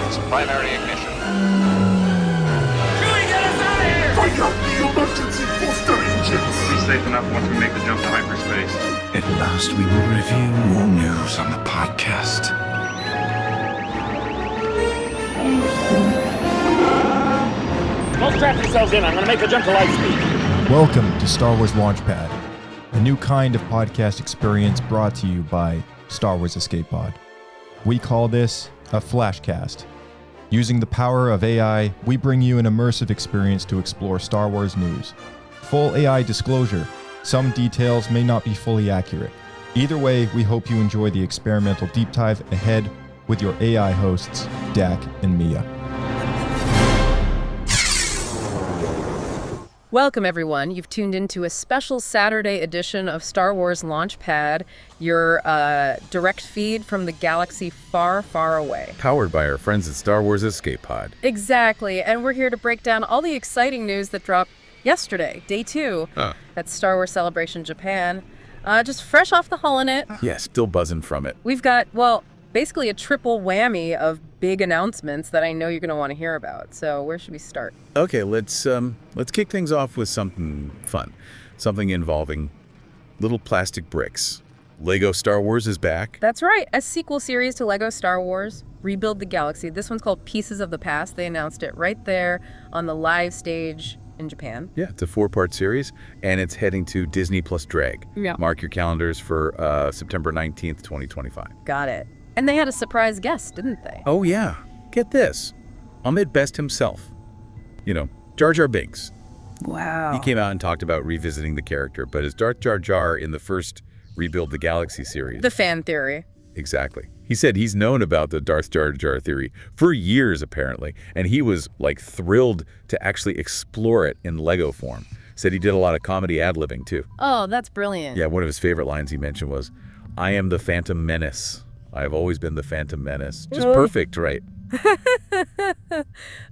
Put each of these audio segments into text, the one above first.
sequence primary ignition. Chewie, get us out of here! I got the emergency booster engines! We'll be safe enough once we make the jump to hyperspace. At last, we will review more news on the podcast. Don't strap yourselves in. I'm going to make a jump to light speed. Welcome to Star Wars Launchpad, a new kind of podcast experience brought to you by Star Wars Escape Pod. We call this a Flashcast. Using the power of AI, we bring you an immersive experience to explore Star Wars news. Full AI disclosure, some details may not be fully accurate. Either way, we hope you enjoy the experimental deep dive ahead with your AI hosts, Dak and Mia. Welcome, everyone. You've tuned into a special Saturday edition of Star Wars Launchpad, your direct feed from the galaxy far, far away. Powered by our friends at Star Wars Escape Pod. Exactly, and we're here to break down all the exciting news that dropped yesterday, day 2, at Star Wars Celebration Japan. Just fresh off the holonet. Yeah, still buzzing from it. We've got, basically a triple whammy of big announcements that I know you're going to want to hear about. So where should we start? Okay, let's kick things off with something fun. Something involving little plastic bricks. Lego Star Wars is back. That's right. A sequel series to Lego Star Wars, Rebuild the Galaxy. This one's called Pieces of the Past. They announced it right there on the live stage in Japan. Yeah, it's a 4-part series, and it's heading to Disney Plus Drag. Yeah. Mark your calendars for September 19th, 2025. Got it. And they had a surprise guest, didn't they? Oh, yeah. Get this. Ahmed Best himself. You know, Jar Jar Binks. Wow. He came out and talked about revisiting the character, but as Darth Jar Jar in the first Rebuild the Galaxy series. The fan theory. Exactly. He said he's known about the Darth Jar Jar theory for years, apparently, and he was, thrilled to actually explore it in Lego form. Said he did a lot of comedy ad-libbing, too. Oh, that's brilliant. Yeah, one of his favorite lines he mentioned was, "I am the Phantom Menace. I have always been the Phantom Menace." Just perfect, right?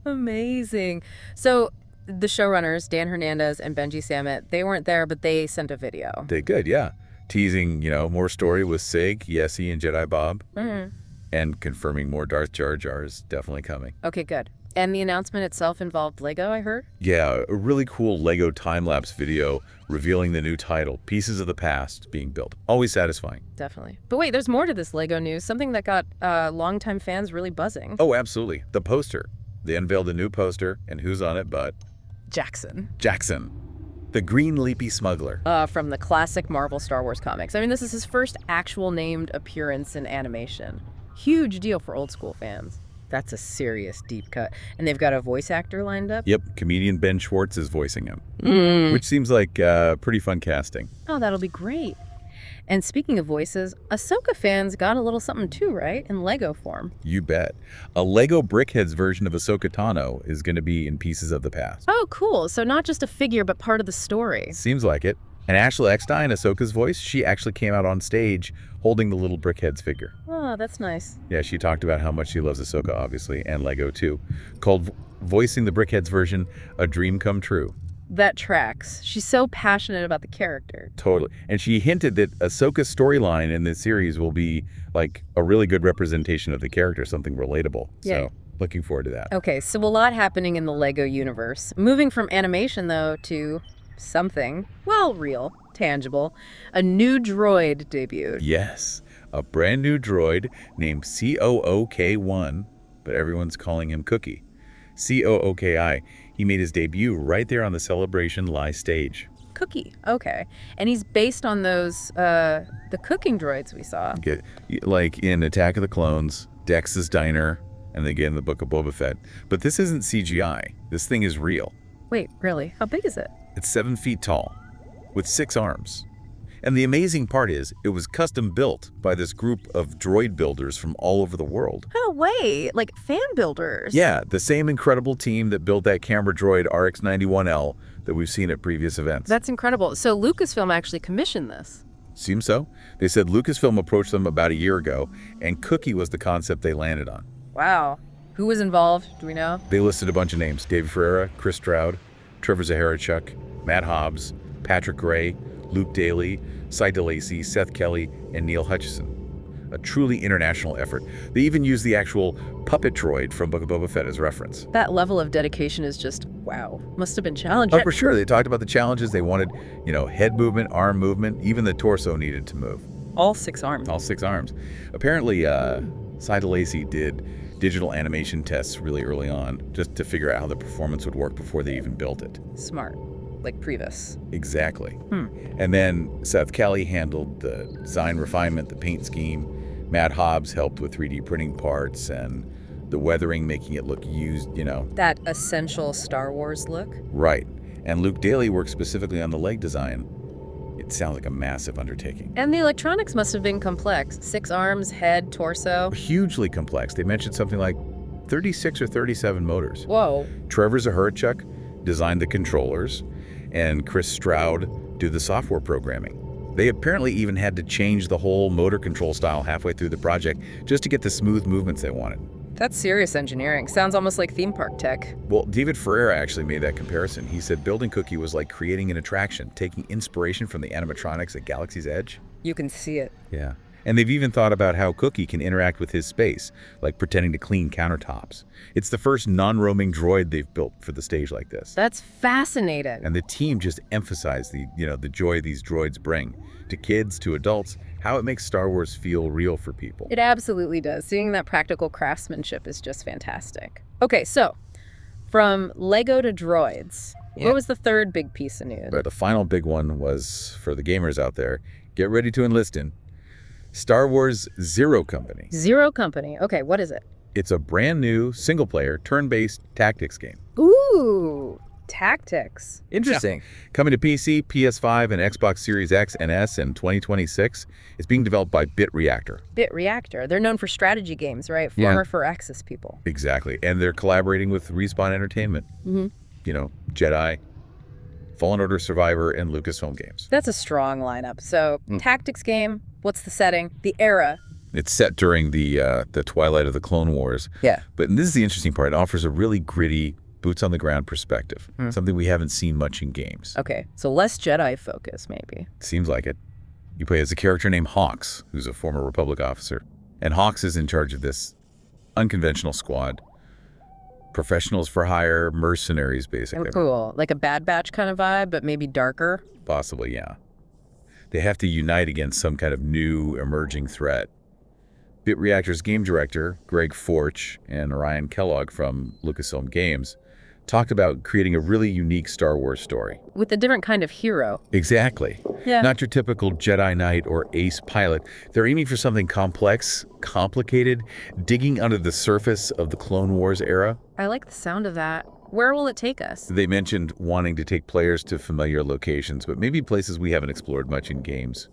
Amazing. So the showrunners, Dan Hernandez and Benji Samit, they weren't there, but they sent a video. They good, yeah. Teasing, more story with Sig, Yessie, and Jedi Bob. Mm-hmm. And confirming more Darth Jar Jar is definitely coming. Okay, good. And the announcement itself involved Lego, I heard? Yeah, a really cool Lego time-lapse video revealing the new title, Pieces of the Past, being built. Always satisfying. Definitely. But wait, there's more to this Lego news, something that got longtime fans really buzzing. Oh, absolutely. The poster. They unveiled a new poster, and who's on it but... Jackson. The Green Leapy Smuggler. From the classic Marvel Star Wars comics. I mean, this is his first actual named appearance in animation. Huge deal for old school fans. That's a serious deep cut. And they've got a voice actor lined up? Yep, comedian Ben Schwartz is voicing him. Which seems like pretty fun casting. Oh, that'll be great. And speaking of voices, Ahsoka fans got a little something too, right? In Lego form. You bet. A Lego Brickheadz version of Ahsoka Tano is going to be in Pieces of the Past. Oh, cool. So not just a figure, but part of the story. Seems like it. And Ashley Eckstein, Ahsoka's voice, she actually came out on stage holding the little Brickheadz figure. Oh, that's nice. Yeah, she talked about how much she loves Ahsoka, obviously, and Lego too. Called voicing the Brickheadz version a dream come true. That tracks. She's so passionate about the character. Totally. And she hinted that Ahsoka's storyline in this series will be a really good representation of the character, something relatable. Yeah. So looking forward to that. Okay, so a lot happening in the Lego universe. Moving from animation, though, to something, real, tangible. A new droid debuted. Yes, a brand new droid named COO-K1, but everyone's calling him Cookie. COO-KI. He made his debut right there on the Celebration live stage. Cookie, okay. And he's based on those, the cooking droids we saw. Like in Attack of the Clones, Dex's Diner, and again in the Book of Boba Fett. But this isn't CGI. This thing is real. Wait, really? How big is it? It's 7 feet tall, with 6 arms. And the amazing part is, it was custom built by this group of droid builders from all over the world. No way, like fan builders. Yeah, the same incredible team that built that camera droid RX-91L that we've seen at previous events. That's incredible. So Lucasfilm actually commissioned this. Seems so. They said Lucasfilm approached them about a year ago, and Cookie was the concept they landed on. Wow. Who was involved? Do we know? They listed a bunch of names. David Ferreira, Chris Stroud, Trevor Zaharachuk, Matt Hobbs, Patrick Gray, Luke Daly, Cy DeLacy, Seth Kelly, and Neil Hutchison. a truly international effort. They even use the actual puppet droid from Book of Boba Fett as reference. That level of dedication is just, wow. Must have been challenging. Oh, for sure. They talked about the challenges. They wanted, head movement, arm movement, even the torso needed to move. All 6 arms. All 6 arms. Apparently, Cy Lacey did digital animation tests really early on just to figure out how the performance would work before they even built it. Smart. Like Privis. Exactly. And then Seth Kelly handled the design refinement, the paint scheme. Matt Hobbs helped with 3D printing parts and the weathering, making it look used, That essential Star Wars look? Right. And Luke Daly worked specifically on the leg design. It sounds like a massive undertaking. And the electronics must have been complex. 6 arms, head, torso. Hugely complex. They mentioned something like 36 or 37 motors. Whoa. Trevor Zaharchuk designed the controllers, and Chris Stroud did the software programming. They apparently even had to change the whole motor control style halfway through the project just to get the smooth movements they wanted. That's serious engineering. Sounds almost like theme park tech. Well, David Ferreira actually made that comparison. He said building Cookie was like creating an attraction, taking inspiration from the animatronics at Galaxy's Edge. You can see it. Yeah. And they've even thought about how Cookie can interact with his space, like pretending to clean countertops. It's the first non-roaming droid they've built for the stage like this. That's fascinating. And the team just emphasized the joy these droids bring to kids, to adults, how it makes Star Wars feel real for people. It absolutely does. Seeing that practical craftsmanship is just fantastic. Okay, so from Lego to droids, what was the third big piece of news? But the final big one was, for the gamers out there, get ready to enlist in, Star Wars Zero Company. Zero Company. Okay, what is it? It's a brand new single-player, turn-based tactics game. Ooh, tactics. Interesting. Coming to PC, PS5, and Xbox Series X and S in 2026. It's being developed by Bit Reactor. Bit Reactor. They're known for strategy games, right? Yeah. Former for Axis people. Exactly. And they're collaborating with Respawn Entertainment. Jedi, Fallen Order Survivor, and Lucasfilm Games. That's a strong lineup. So, tactics game, what's the setting? The era. It's set during the twilight of the Clone Wars. Yeah. But this is the interesting part. It offers a really gritty, boots-on-the-ground perspective, something we haven't seen much in games. Okay, so less Jedi focus, maybe. Seems like it. You play as a character named Hawks, who's a former Republic officer. And Hawks is in charge of this unconventional squad. Professionals for hire, mercenaries, basically. Oh, cool. Like a Bad Batch kind of vibe, but maybe darker? Possibly, yeah. They have to unite against some kind of new emerging threat. Bit Reactor's game director, Greg Forch, and Ryan Kellogg from Lucasfilm Games talked about creating a really unique Star Wars story. With a different kind of hero. Exactly. Yeah. Not your typical Jedi Knight or ace pilot. They're aiming for something complex, complicated, digging under the surface of the Clone Wars era. I like the sound of that. Where will it take us? They mentioned wanting to take players to familiar locations, but maybe places we haven't explored much in games.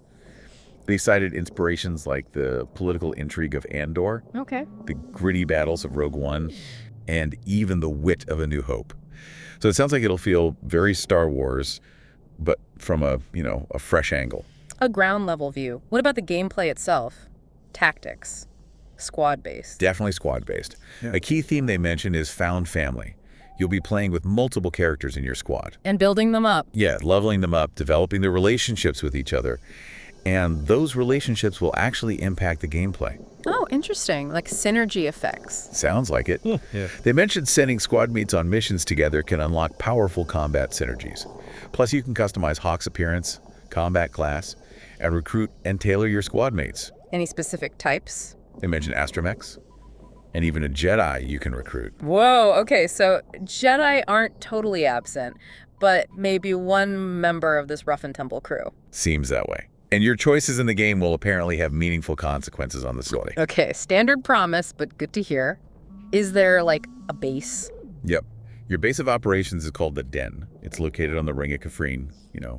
They cited inspirations like the political intrigue of Andor, Okay. the gritty battles of Rogue One, and even the wit of A New Hope. So it sounds like it'll feel very Star Wars, but from a fresh angle. A ground level view. What about the gameplay itself? Tactics. Squad-based. Definitely squad-based. A key theme they mentioned is found family. You'll be playing with multiple characters in your squad. And building them up. Yeah, leveling them up, developing their relationships with each other. And those relationships will actually impact the gameplay. Oh, interesting. Like synergy effects. Sounds like it. Yeah. They mentioned sending squad mates on missions together can unlock powerful combat synergies. Plus, you can customize Hawk's appearance, combat class, and recruit and tailor your squad mates. Any specific types? They mentioned astromechs, and even a Jedi you can recruit. Whoa, okay, so Jedi aren't totally absent, but maybe one member of this rough and tumble crew. Seems that way. And your choices in the game will apparently have meaningful consequences on the story. Okay, standard promise, but good to hear. Is there, like, a base? Yep. Your base of operations is called the Den. It's located on the Ring of Kafrene,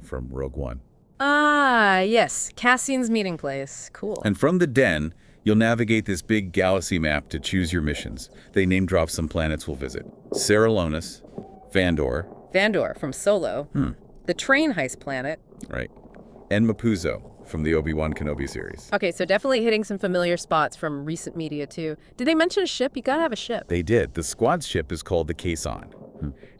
from Rogue One. Ah, yes, Cassian's meeting place. Cool. And from the Den, you'll navigate this big galaxy map to choose your missions. They name drop some planets we'll visit. Seralonis, Vandor. Vandor from Solo. The train heist planet. Right. And Mapuzo from the Obi-Wan Kenobi series. Okay, so definitely hitting some familiar spots from recent media, too. Did they mention a ship? You gotta have a ship. They did. The squad's ship is called the Caisson,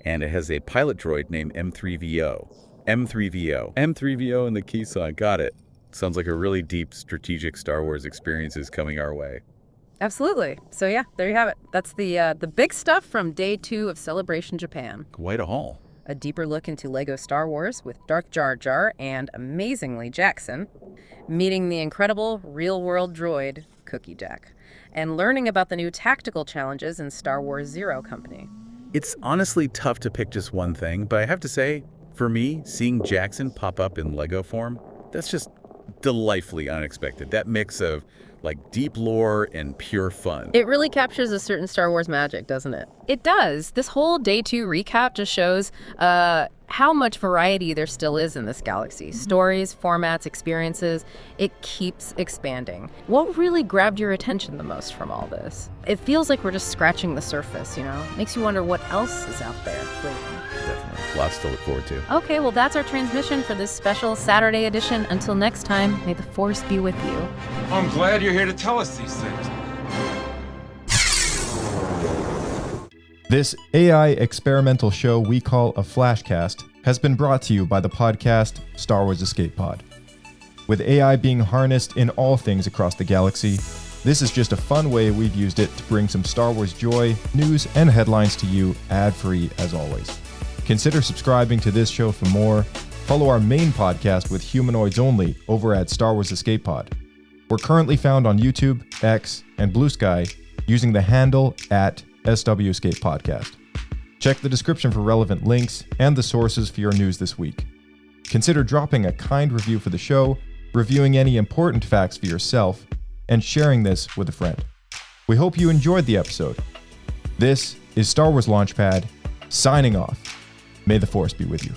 and it has a pilot droid named M3VO. M3VO and the Caisson, got it. Sounds like a really deep strategic Star Wars experience is coming our way. Absolutely. So yeah, there you have it. That's the big stuff from day 2 of Celebration Japan. Quite a haul. A deeper look into Lego Star Wars with Dark Jar Jar and, amazingly, Jackson, meeting the incredible real-world droid, Cookie Jack, and learning about the new tactical challenges in Star Wars Zero Company. It's honestly tough to pick just one thing, but I have to say, for me, seeing Jackson pop up in Lego form, that's just delightfully unexpected. That mix of like deep lore and pure fun. It really captures a certain Star Wars magic, doesn't it? It does. This whole day 2 recap just shows how much variety there still is in this galaxy. Stories, formats, experiences, it keeps expanding. What really grabbed your attention the most from all this? It feels like we're just scratching the surface, you know? Makes you wonder what else is out there waiting. Definitely. Lots to look forward to. Okay, well, that's our transmission for this special Saturday edition. Until next time, may the Force be with you. I'm glad you're here to tell us these things. This AI experimental show we call a Flashcast has been brought to you by the podcast Star Wars Escape Pod. With AI being harnessed in all things across the galaxy, this is just a fun way we've used it to bring some Star Wars joy, news, and headlines to you ad-free as always. Consider subscribing to this show for more. Follow our main podcast with humanoids only over at Star Wars Escape Pod. We're currently found on YouTube, X, and Blue Sky using the handle at SW Escape Podcast. Check the description for relevant links and the sources for your news this week. Consider dropping a kind review for the show, reviewing any important facts for yourself, and sharing this with a friend. We hope you enjoyed the episode. This is Star Wars Launchpad, signing off. May the Force be with you.